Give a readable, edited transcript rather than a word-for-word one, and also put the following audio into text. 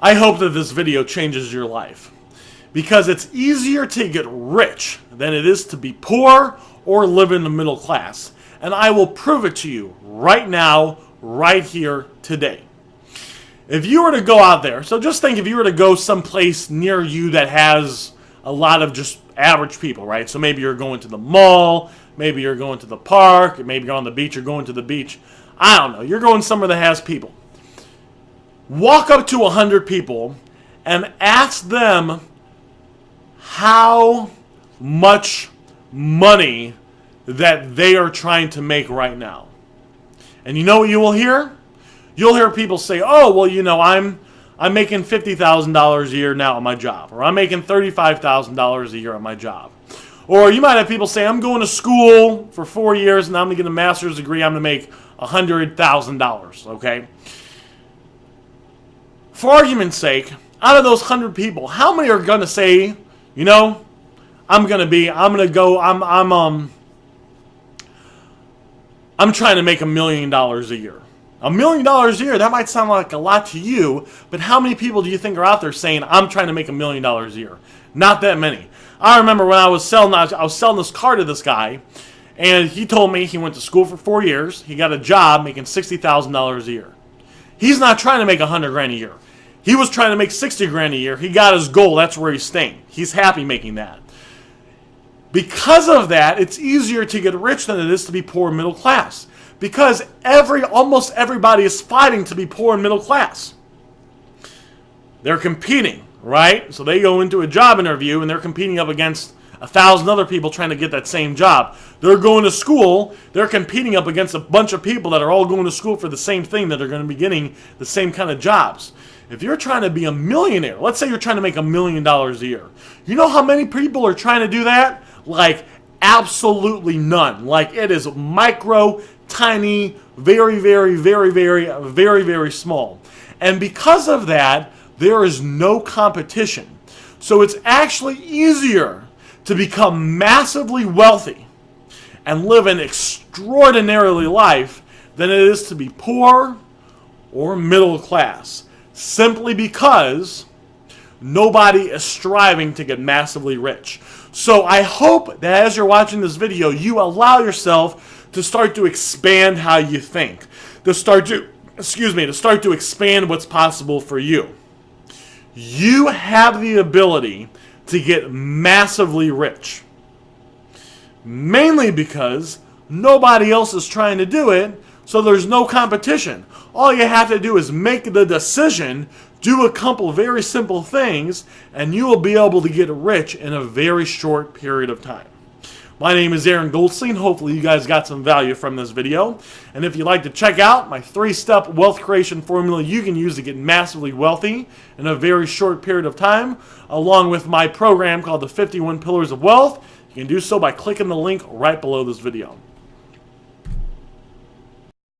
I hope that this video changes your life, because it's easier to get rich than it is to be poor or live in the middle class. And I will prove it to you right now, right here, today. If you were to go out there, so just think if you were to go someplace near you that has a lot of just average people, right? So maybe you're going to the mall, maybe you're going to the park, maybe you're on the beach, you're going to the beach. I don't know. You're going somewhere that has people. Walk up to 100 people and ask them how much money that they are trying to make right now. And you know what you will hear? You'll hear people say, oh, well, you know, I'm making $50,000 a year now at my job, or I'm making $35,000 a year at my job. Or you might have people say, I'm going to school for 4 years and I'm going to get a master's degree, I'm going to make $100,000, okay? For argument's sake, out of those 100 people, how many are going to say, you know, I'm trying to make $1 million a year. $1 million a year, that might sound like a lot to you, but how many people do you think are out there saying, I'm trying to make $1 million a year? Not that many. I remember when I was selling this car to this guy, and he told me he went to school for 4 years, he got a job making $60,000 a year. He's not trying to make $100,000 a year. He was trying to make $60,000 a year. He got his goal. That's where he's staying. He's happy making that. Because of that, it's easier to get rich than it is to be poor and middle class. Because almost everybody is fighting to be poor and middle class. They're competing, right? So they go into a job interview and they're competing up against 1,000 other people trying to get that same job. They're going to school. They're competing up against a bunch of people that are all going to school for the same thing, that are going to be getting the same kind of jobs. If you're trying to be a millionaire, let's say you're trying to make $1 million a year. You know how many people are trying to do that? Like, absolutely none. Like, it is micro, tiny, very, very, very, very, very, very small. And because of that, there is no competition. So it's actually easier to become massively wealthy and live an extraordinary life than it is to be poor or middle class, simply because nobody is striving to get massively rich. So I hope that as you're watching this video, you allow yourself to start to expand how you think, to start to expand what's possible for you. You have the ability to get massively rich, mainly because nobody else is trying to do it, so there's no competition. All you have to do is make the decision, do a couple very simple things, and you will be able to get rich in a very short period of time. My name is Aaron Goldstein. Hopefully you guys got some value from this video. And if you'd like to check out my 3-step wealth creation formula you can use to get massively wealthy in a very short period of time, along with my program called the 51 Pillars of Wealth, you can do so by clicking the link right below this video.